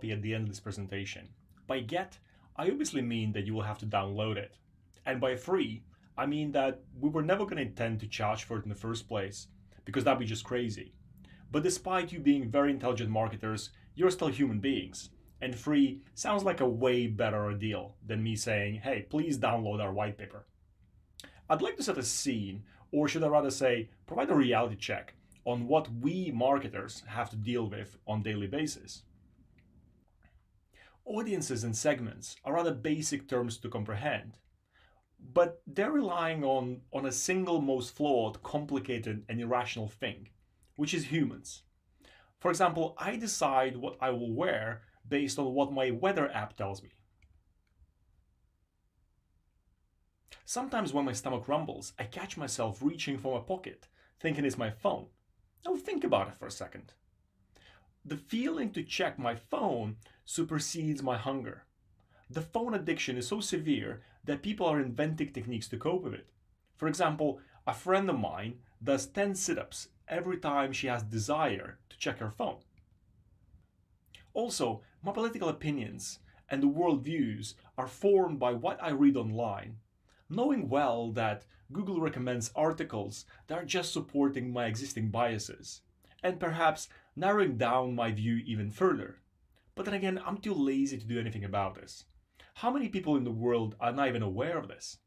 at the end of this presentation. By get, I obviously mean that you will have to download it. And by free, I mean that we were never going to intend to charge for it in the first place, because that'd be just crazy. But despite you being very intelligent marketers, you're still human beings. And free sounds like a way better deal than me saying, hey, please download our white paper. I'd like to set a scene, or should I rather say, provide a reality check on what we marketers have to deal with on a daily basis. Audiences and segments are rather basic terms to comprehend, but they're relying on a single most flawed, complicated, and irrational thing, which is humans. For example, I decide what I will wear based on what my weather app tells me. Sometimes when my stomach rumbles, I catch myself reaching for my pocket, thinking it's my phone. Now think about it for a second. The feeling to check my phone supersedes my hunger. The phone addiction is so severe that people are inventing techniques to cope with it. For example, a friend of mine does 10 sit-ups every time she has desire to check her phone. Also, my political opinions and the worldviews are formed by what I read online, knowing well that Google recommends articles that are just supporting my existing biases, and perhaps narrowing down my view even further. But then again, I'm too lazy to do anything about this. How many people in the world are not even aware of this?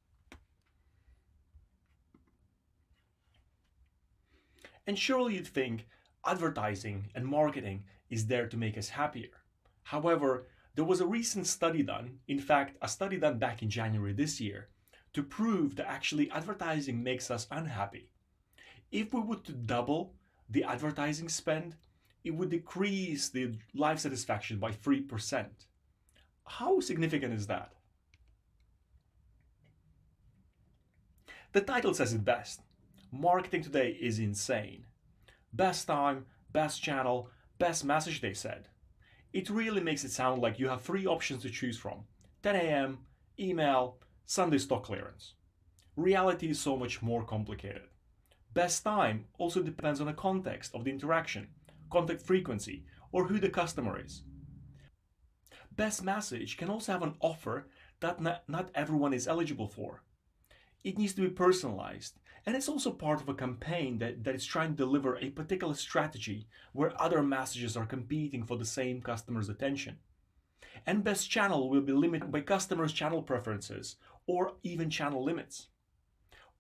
And surely you'd think advertising and marketing is there to make us happier. However, there was a recent study done, in fact, a study done back in January this year, to prove that actually advertising makes us unhappy. If we were to double the advertising spend, it would decrease the life satisfaction by 3%. How significant is that? The title says it best. Marketing today is insane. Best time, best channel, best message, they said. It really makes it sound like you have three options to choose from: 10 a.m., email, Sunday stock clearance. Reality is so much more complicated. Best time also depends on the context of the interaction, contact frequency, or who the customer is. Best message can also have an offer that not everyone is eligible for. It needs to be personalized, and it's also part of a campaign that is trying to deliver a particular strategy where other messages are competing for the same customer's attention. And best channel will be limited by customers' channel preferences or even channel limits.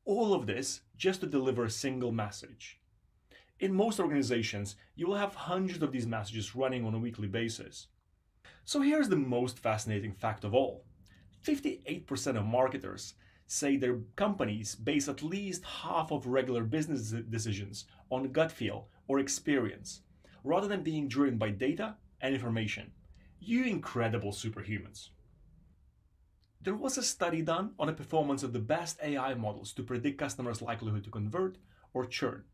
All of this just to deliver a single message. In most organizations, you will have hundreds of these messages running on a weekly basis. So here's the most fascinating fact of all. 58% of marketers say their companies base at least half of regular business decisions on gut feel or experience, rather than being driven by data and information. You incredible superhumans. There was a study done on the performance of the best AI models to predict customers' likelihood to convert or churn.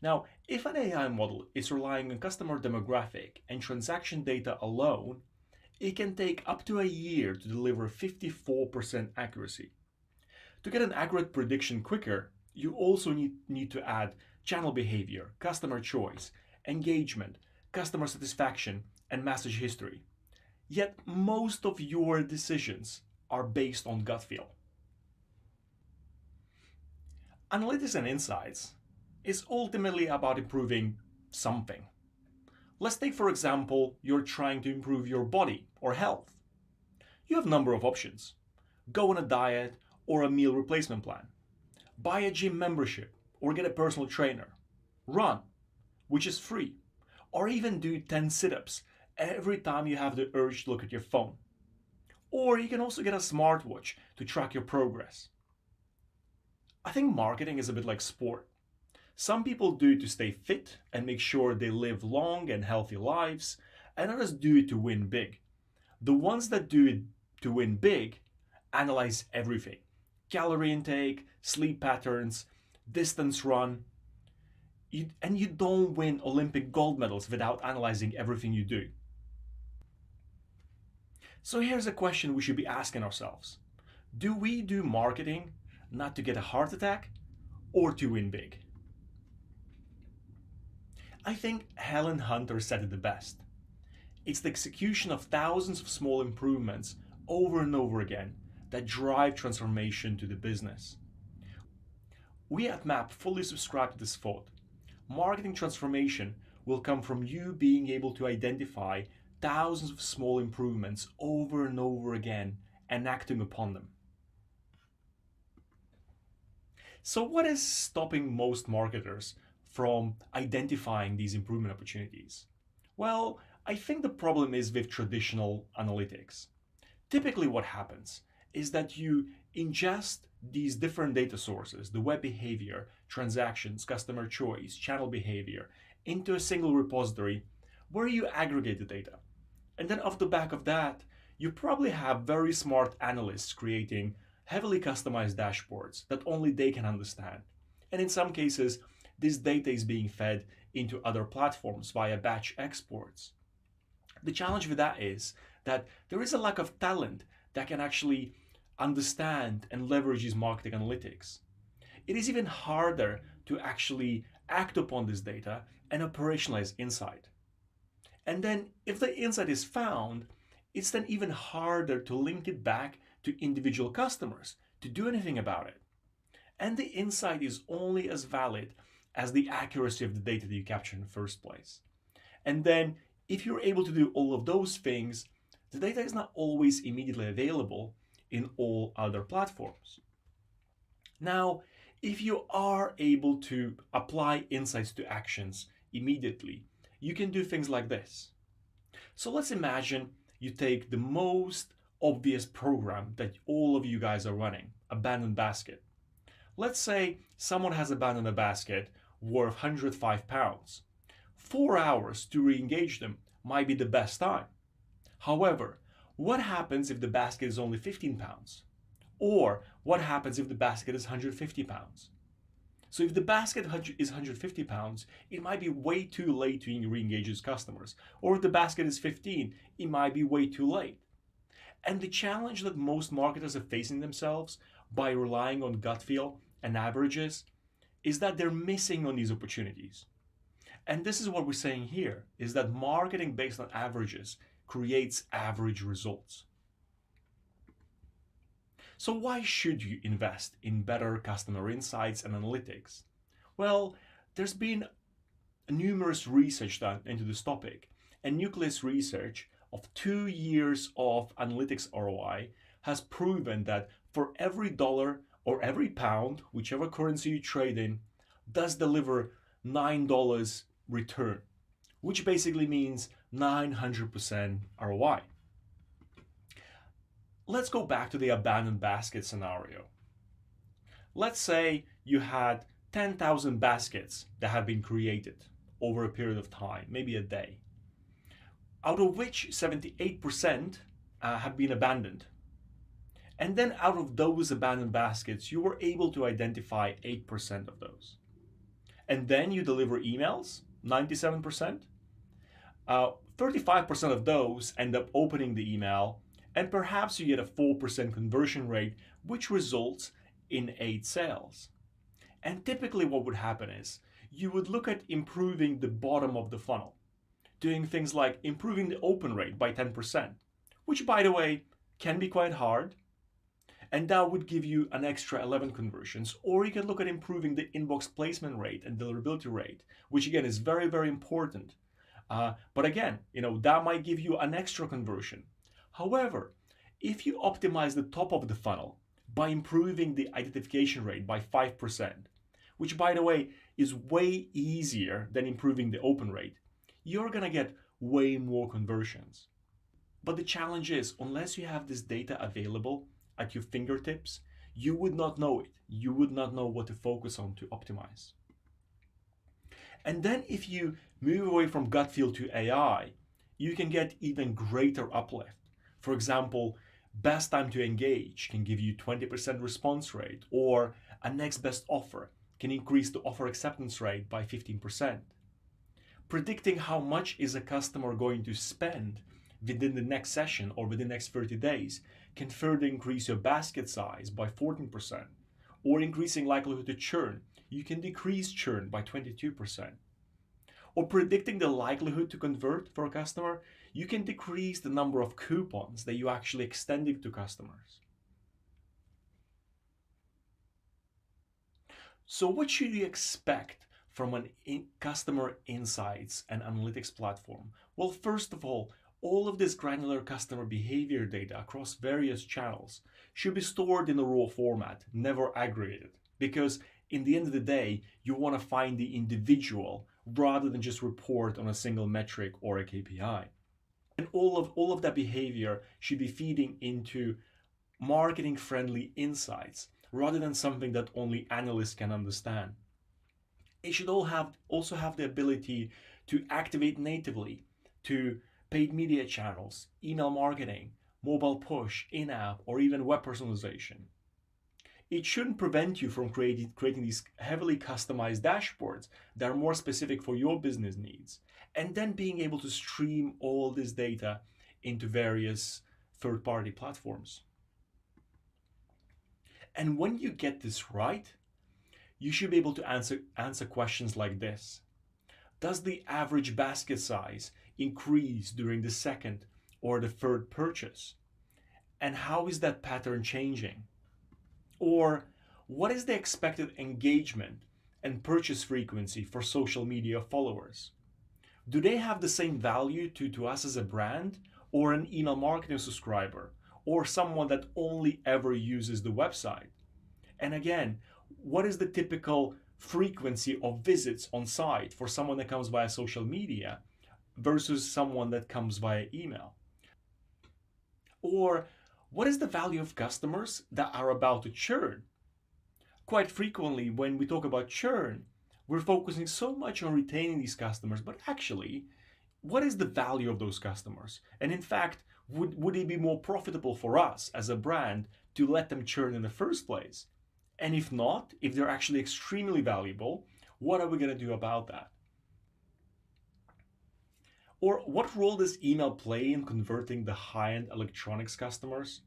Now, if an AI model is relying on customer demographic and transaction data alone, it can take up to a year to deliver 54% accuracy. To get an accurate prediction quicker, you also need to add channel behavior, customer choice, engagement, customer satisfaction, and message history. Yet most of your decisions are based on gut feel. Analytics and insights is ultimately about improving something. Let's take, for example, you're trying to improve your body or health. You have a number of options. Go on a diet or a meal replacement plan. Buy a gym membership or get a personal trainer. Run, which is free. Or even do 10 sit-ups every time you have the urge to look at your phone. Or you can also get a smartwatch to track your progress. I think marketing is a bit like sport. Some people do it to stay fit and make sure they live long and healthy lives, and others do it to win big. The ones that do it to win big analyze everything: calorie intake, sleep patterns, distance run. And you don't win Olympic gold medals without analyzing everything you do. So here's a question we should be asking ourselves. Do we do marketing not to get a heart attack or to win big? I think Helen Hunter said it the best. It's the execution of thousands of small improvements over and over again that drive transformation to the business. We at Mapp fully subscribe to this thought. Marketing transformation will come from you being able to identify thousands of small improvements over and over again and acting upon them. So, what is stopping most marketers from identifying these improvement opportunities? Well, I think the problem is with traditional analytics. Typically, what happens is that you ingest these different data sources, the web behavior, transactions, customer choice, channel behavior, into a single repository where you aggregate the data. And then, off the back of that, you probably have very smart analysts creating heavily customized dashboards that only they can understand. And in some cases, this data is being fed into other platforms via batch exports. The challenge with that is that there is a lack of talent that can actually understand and leverage these marketing analytics. It is even harder to actually act upon this data and operationalize insight. And then, if the insight is found, it's then even harder to link it back to individual customers to do anything about it. And the insight is only as valid as the accuracy of the data that you capture in the first place. And then, if you're able to do all of those things, the data is not always immediately available in all other platforms. Now, if you are able to apply insights to actions immediately, you can do things like this. So let's imagine you take the most obvious program that all of you guys are running, abandoned basket. Let's say someone has abandoned a basket worth £105. 4 hours to re-engage them might be the best time. However, what happens if the basket is only £15? Or what happens if the basket is £150? So if the basket is £150, it might be way too late to re-engage its customers. Or if the basket is 15, it might be way too late. And the challenge that most marketers are facing themselves by relying on gut feel and averages is that they're missing on these opportunities. And this is what we're saying here, is that marketing based on averages creates average results. So why should you invest in better customer insights and analytics? Well, there's been numerous research done into this topic, and Nucleus research of 2 years of analytics ROI has proven that for every dollar or every pound, whichever currency you trade in, does deliver $9 return, which basically means 900% ROI. Let's go back to the abandoned basket scenario. Let's say you had 10,000 baskets that have been created over a period of time, maybe a day, out of which 78% have been abandoned. And then out of those abandoned baskets, you were able to identify 8% of those. And then you deliver emails, 97%. 35% of those end up opening the email, and perhaps you get a 4% conversion rate, which results in 8 sales. And typically what would happen is you would look at improving the bottom of the funnel, doing things like improving the open rate by 10%, which by the way can be quite hard. And that would give you an extra 11 conversions. Or you can look at improving the inbox placement rate and deliverability rate, which again is very, very important. But again, that might give you an extra conversion. However, if you optimize the top of the funnel by improving the identification rate by 5%, which by the way is way easier than improving the open rate, you're gonna get way more conversions. But the challenge is, unless you have this data available at your fingertips, you would not know it. You would not know what to focus on to optimize. And then if you move away from gut feel to AI, you can get even greater uplift. For example, best time to engage can give you 20% response rate, or a next best offer can increase the offer acceptance rate by 15%. Predicting how much is a customer going to spend within the next session or within the next 30 days can further increase your basket size by 14%. Or increasing likelihood to churn, you can decrease churn by 22%. Or predicting the likelihood to convert for a customer, you can decrease the number of coupons that you actually extending to customers. So what should you expect from an customer insights and analytics platform? Well, first of all of this granular customer behavior data across various channels should be stored in a raw format, never aggregated. Because in the end of the day, you want to find the individual rather than just report on a single metric or a KPI. And all of that behavior should be feeding into marketing friendly insights rather than something that only analysts can understand. It should also have the ability to activate natively to paid media channels, email marketing, mobile push, in-app, or even web personalization. It shouldn't prevent you from creating these heavily customized dashboards that are more specific for your business needs, and then being able to stream all this data into various third-party platforms. And when you get this right, you should be able to answer questions like this. Does the average basket size increase during the second or the third purchase? And how is that pattern changing? Or what is the expected engagement and purchase frequency for social media followers? Do they have the same value to us as a brand, or an email marketing subscriber, or someone that only ever uses the website? And again, what is the typical frequency of visits on site for someone that comes via social media versus someone that comes via email? Or what is the value of customers that are about to churn? Quite frequently, when we talk about churn, we're focusing so much on retaining these customers, but actually, what is the value of those customers? And in fact, would it be more profitable for us as a brand to let them churn in the first place? And if not, if they're actually extremely valuable, what are we going to do about that? Or what role does email play in converting the high-end electronics customers?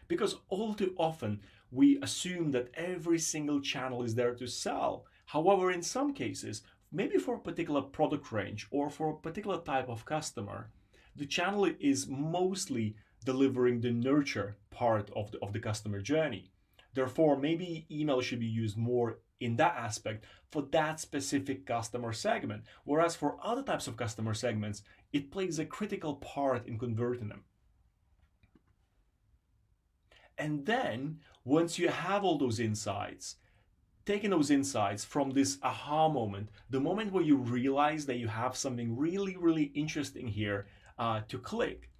Because all too often we assume that every single channel is there to sell. However, in some cases, maybe for a particular product range or for a particular type of customer, the channel is mostly delivering the nurture part of the customer journey. Therefore, maybe email should be used more in that aspect for that specific customer segment. Whereas for other types of customer segments, it plays a critical part in converting them. And then, once you have all those insights, taking those insights from this aha moment, the moment where you realize that you have something really, really interesting here to click.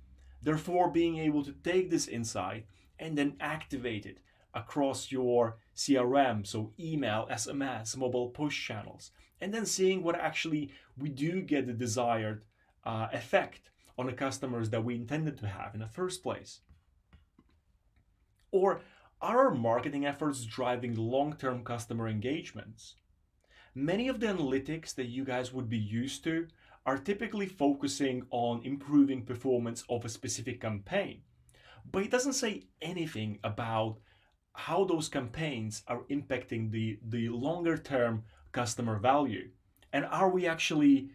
Therefore, being able to take this insight and then activate it across your CRM, so email, SMS, mobile push channels, and then seeing what actually we do get the desired effect on the customers that we intended to have in the first place. Or are our marketing efforts driving long-term customer engagements? Many of the analytics that you guys would be used to are typically focusing on improving performance of a specific campaign, but it doesn't say anything about how those campaigns are impacting the longer term customer value. And are we actually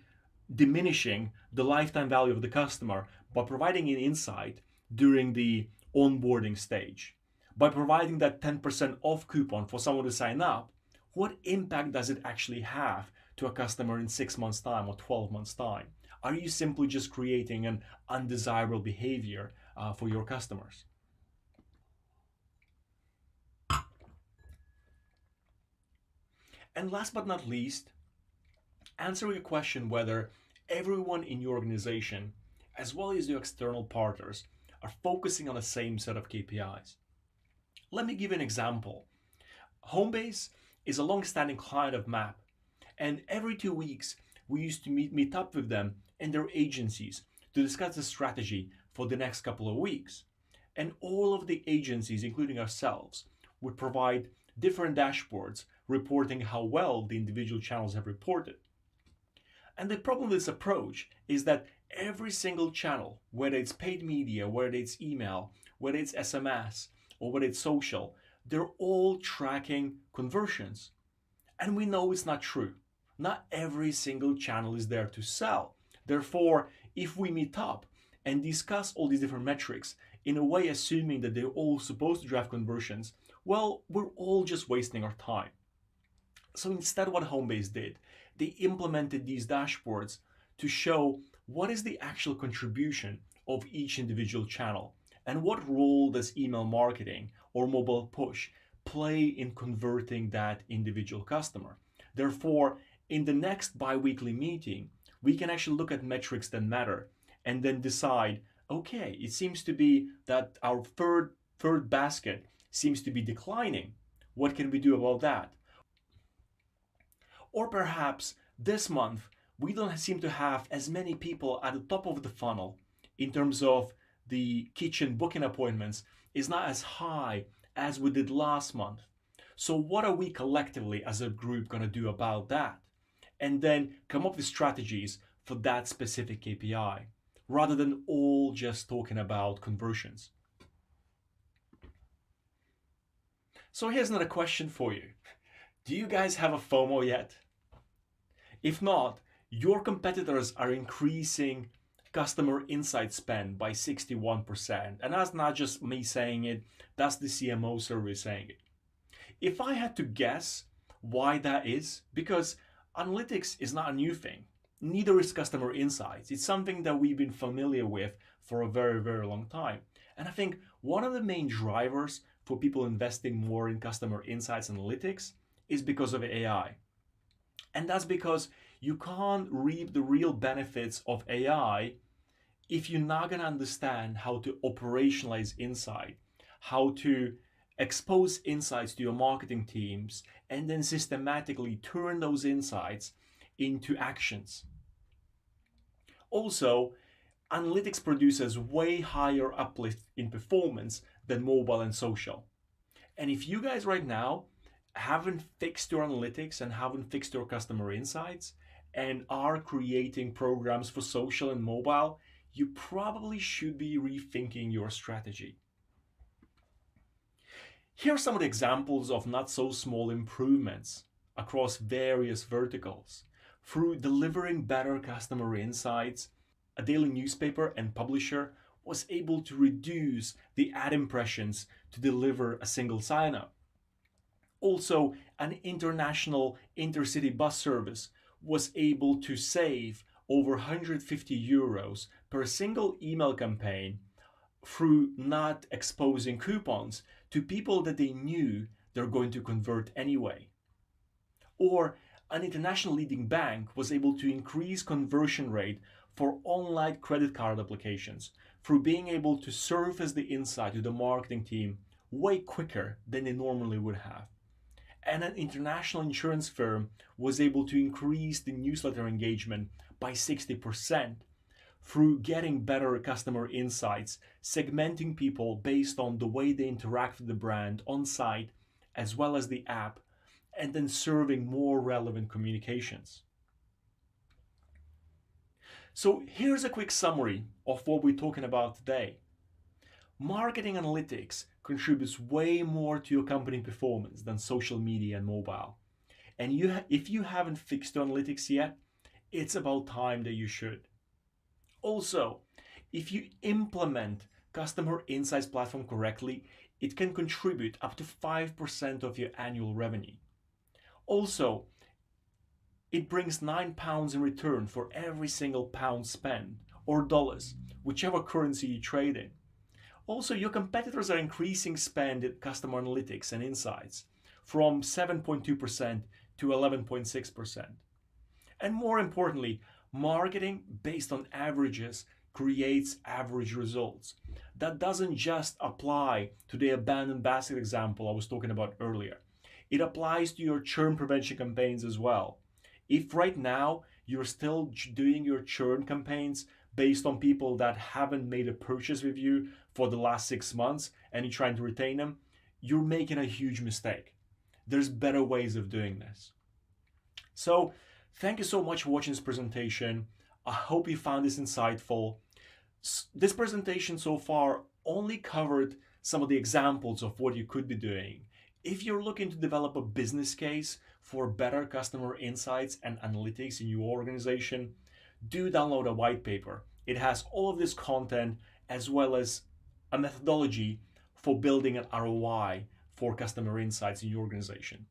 diminishing the lifetime value of the customer by providing an insight during the onboarding stage? By providing that 10% off coupon for someone to sign up, what impact does it actually have to a customer in 6 months' time or 12 months' time? Are you simply just creating an undesirable behavior for your customers? And last but not least, answering a question whether everyone in your organization, as well as your external partners, are focusing on the same set of KPIs. Let me give you an example. Homebase is a long-standing client of Mapp, and every 2 weeks we used to meet up with them and their agencies to discuss the strategy for the next couple of weeks. And all of the agencies, including ourselves, would provide different dashboards reporting how well the individual channels have reported. And the problem with this approach is that every single channel, whether it's paid media, whether it's email, whether it's SMS, or whether it's social, they're all tracking conversions. And we know it's not true. Not every single channel is there to sell. Therefore, if we meet up and discuss all these different metrics in a way assuming that they're all supposed to drive conversions, well, we're all just wasting our time. So instead, what Homebase did, they implemented these dashboards to show what is the actual contribution of each individual channel and what role does email marketing or mobile push play in converting that individual customer. Therefore, in the next bi-weekly meeting, we can actually look at metrics that matter and then decide, okay, it seems to be that our third basket seems to be declining. What can we do about that? Or perhaps this month we don't seem to have as many people at the top of the funnel in terms of the kitchen booking appointments is not as high as we did last month. So what are we collectively as a group going to do about that? And then come up with strategies for that specific KPI rather than all just talking about conversions. So here's another question for you. Do you guys have a FOMO yet? If not, your competitors are increasing customer insight spend by 61%. And that's not just me saying it, that's the CMO survey saying it. If I had to guess why that is, because analytics is not a new thing. Neither is customer insights. It's something that we've been familiar with for a very, very long time. And I think one of the main drivers for people investing more in customer insights analytics is because of AI. And that's because you can't reap the real benefits of AI if you're not going to understand how to operationalize insight, how to expose insights to your marketing teams, and then systematically turn those insights into actions. Also, analytics produces way higher uplift in performance than mobile and social. And if you guys right now haven't fixed your analytics and haven't fixed your customer insights and are creating programs for social and mobile, you probably should be rethinking your strategy. Here are some of the examples of not so small improvements across various verticals. Through delivering better customer insights, a daily newspaper and publisher was able to reduce the ad impressions to deliver a single sign-up. Also, an international intercity bus service was able to save over €150 per single email campaign through not exposing coupons to people that they knew they're going to convert anyway. Or an international leading bank was able to increase conversion rate for online credit card applications through being able to surface the insight to the marketing team way quicker than they normally would have. And an international insurance firm was able to increase the newsletter engagement by 60% through getting better customer insights, segmenting people based on the way they interact with the brand on site as well as the app, and then serving more relevant communications. So here's a quick summary of what we're talking about today. Marketing analytics contributes way more to your company performance than social media and mobile. And if you haven't fixed your analytics yet, it's about time that you should. Also, if you implement customer insights platform correctly, it can contribute up to 5% of your annual revenue. Also, it brings £9 in return for every single pound spent, or dollars, whichever currency you trade in. Also, your competitors are increasing spend in customer analytics and insights from 7.2% to 11.6%. And more importantly, marketing based on averages creates average results. That doesn't just apply to the abandoned basket example I was talking about earlier. It applies to your churn prevention campaigns as well. If right now you're still doing your churn campaigns based on people that haven't made a purchase with you for the last 6 months and you're trying to retain them, you're making a huge mistake. There's better ways of doing this. So thank you so much for watching this presentation. I hope you found this insightful. This presentation so far only covered some of the examples of what you could be doing. If you're looking to develop a business case for better customer insights and analytics in your organization, do download a white paper It has all of this content as well as a methodology for building an ROI for customer insights in your organization.